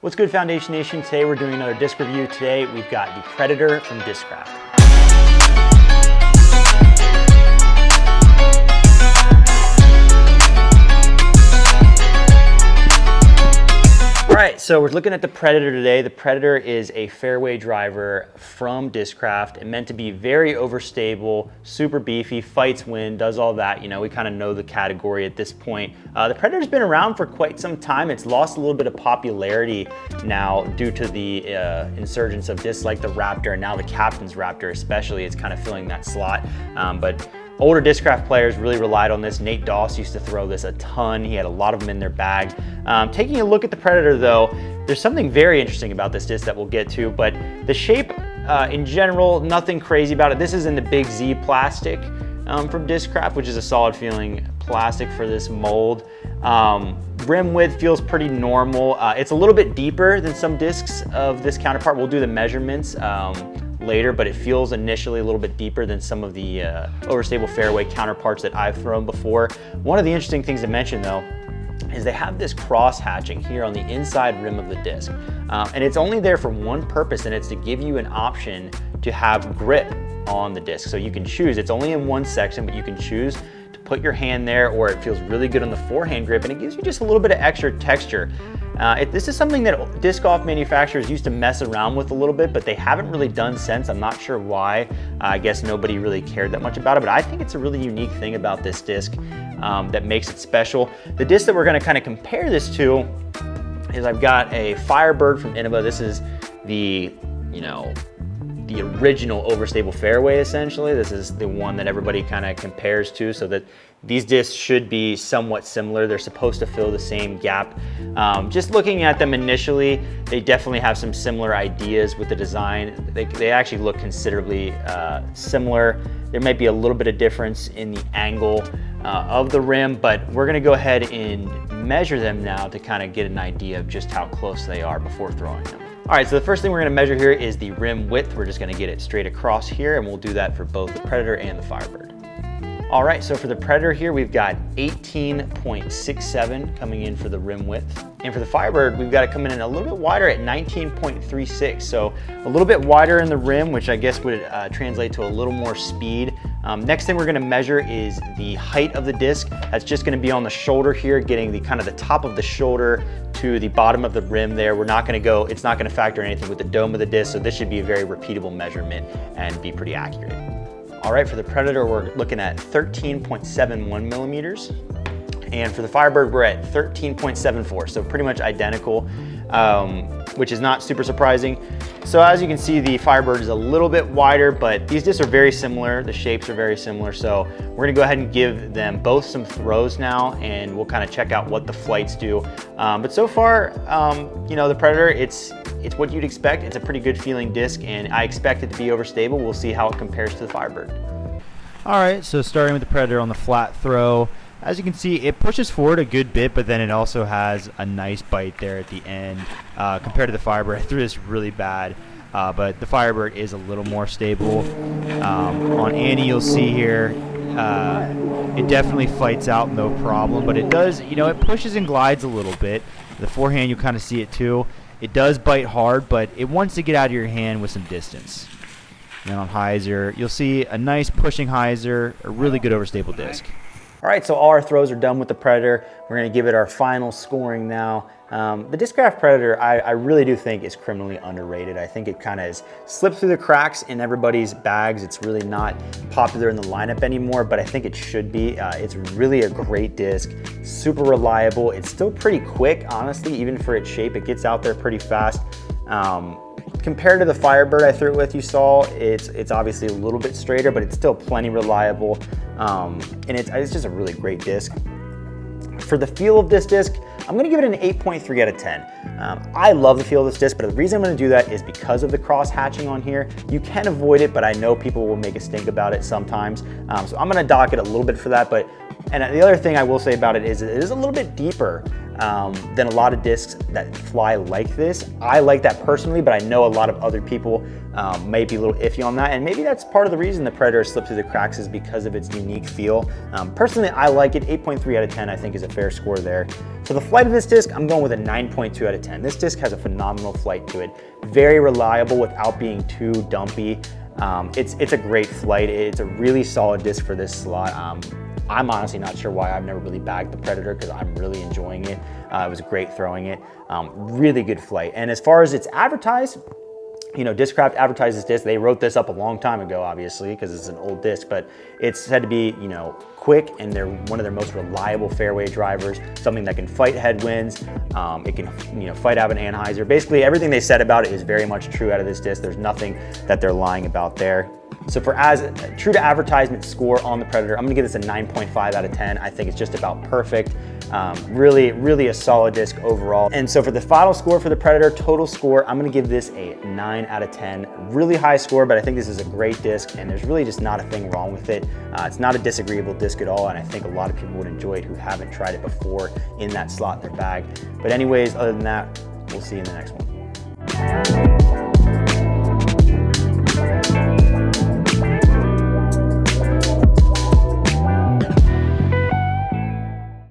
What's good, Foundation Nation? Today we're doing another disc review. Today we've got the Predator from Discraft. Alright, so we're looking at the Predator today. The Predator is a fairway driver from Discraft and meant to be very overstable, super beefy, fights wind, does all that. You know, we kind of know the category at this point. The Predator's been around for quite some time. It's lost a little bit of popularity now due to the insurgence of discs like the Raptor and now the Captain's Raptor especially. It's kind of filling that slot. But older Discraft players really relied on this. Nate Doss used to throw this a ton. He had a lot of them in their bag. Taking a look at the Predator though, there's something very interesting about this disc that we'll get to, but the shape in general, nothing crazy about it. This is in the Big Z plastic from Discraft, which is a solid feeling plastic for this mold. Rim width feels pretty normal. It's a little bit deeper than some discs of this counterpart. We'll do the measurements later, but it feels initially a little bit deeper than some of the overstable fairway counterparts that I've thrown before. One of the interesting things to mention though is they have this cross hatching here on the inside rim of the disc. And it's only there for one purpose, and it's to give you an option to have grip on the disc. So you can choose, it's only in one section, but you can choose to put your hand there, or it feels really good on the forehand grip, and it gives you just a little bit of extra texture. This is something that disc golf manufacturers used to mess around with a little bit, but they haven't really done since. I'm not sure why. I guess nobody really cared that much about it, but I think it's a really unique thing about this disc that makes it special. The disc that we're gonna kind of compare this to is I've got a Firebird from Innova. This is the, the original overstable fairway essentially. This is the one that everybody kind of compares to, so that these discs should be somewhat similar. They're supposed to fill the same gap. Just looking at them initially, they definitely have some similar ideas with the design. They actually look considerably similar. There might be a little bit of difference in the angle of the rim, but we're gonna go ahead and measure them now to kind of get an idea of just how close they are before throwing them. All right, so the first thing we're gonna measure here is the rim width. We're just gonna get it straight across here, and we'll do that for both the Predator and the Firebird. All right, so for the Predator here, we've got 18.67 coming in for the rim width. And for the Firebird, we've got it coming in a little bit wider at 19.36. So a little bit wider in the rim, which I guess would translate to a little more speed. Next thing we're gonna measure is the height of the disc. That's just gonna be on the shoulder here, getting the kind of the top of the shoulder to the bottom of the rim there. We're not gonna go, it's not gonna factor anything with the dome of the disc, so this should be a very repeatable measurement and be pretty accurate. All right, for the Predator, we're looking at 13.71 millimeters. And for the Firebird, we're at 13.74, so pretty much identical, which is not super surprising. So as you can see, the Firebird is a little bit wider, but these discs are very similar. The shapes are very similar. So we're gonna go ahead and give them both some throws now, and we'll kind of check out what the flights do. But so far, the Predator, it's what you'd expect. It's a pretty good feeling disc, and I expect it to be overstable. We'll see how it compares to the Firebird. All right, so starting with the Predator on the flat throw, as you can see, it pushes forward a good bit, but then it also has a nice bite there at the end. Compared to the Firebird, I threw this really bad, but the Firebird is a little more stable. On Annie, you'll see here, it definitely fights out no problem, but it does, it pushes and glides a little bit. The forehand, you kind of see it too. It does bite hard, but it wants to get out of your hand with some distance. And on hyzer, you'll see a nice pushing hyzer, a really good overstable disc. All right, so all our throws are done with the Predator. We're gonna give it our final scoring now. The Discraft Predator, I really do think is criminally underrated. I think it kind of has slipped through the cracks in everybody's bags. It's really not popular in the lineup anymore, but I think it should be. It's really a great disc, super reliable. It's still pretty quick, honestly, even for its shape. It gets out there pretty fast. Compared to the Firebird I threw it with, you saw, it's obviously a little bit straighter, but it's still plenty reliable. And it's just a really great disc. For the feel of this disc, I'm gonna give it an 8.3 out of 10. I love the feel of this disc, but the reason I'm gonna do that is because of the cross hatching on here. You can avoid it, but I know people will make a stink about it sometimes. So I'm gonna dock it a little bit for that, and the other thing I will say about it is a little bit deeper than a lot of discs that fly like this. I like that personally, but I know a lot of other people may be a little iffy on that, and maybe that's part of the reason the Predator slipped through the cracks is because of its unique feel. Personally, I like it. 8.3 out of 10 I think is a fair score there. So the flight of this disc, I'm going with a 9.2 out of 10. This disc has a phenomenal flight to it. Very reliable without being too dumpy. It's a great flight. It's a really solid disc for this slot. I'm honestly not sure why I've never really bagged the Predator because I'm really enjoying it. It was great throwing it. Really good flight. And as far as it's advertised, you know, Discraft advertised this disc. They wrote this up a long time ago, obviously, because it's an old disc, but it's said to be, you know, quick, and they're one of their most reliable fairway drivers, something that can fight headwinds. It can, you know, fight out an anhyzer. Basically, everything they said about it is very much true out of this disc. There's nothing that they're lying about there. So for as true to advertisement score on the Predator, I'm gonna give this a 9.5 out of 10. I think it's just about perfect. Really a solid disc overall. And so for the final score for the Predator, total score, I'm gonna give this a 9 out of 10. Really high score, but I think this is a great disc, and there's really just not a thing wrong with it. It's not a disagreeable disc at all, and I think a lot of people would enjoy it who haven't tried it before in that slot in their bag. But anyways, other than that, we'll see you in the next one.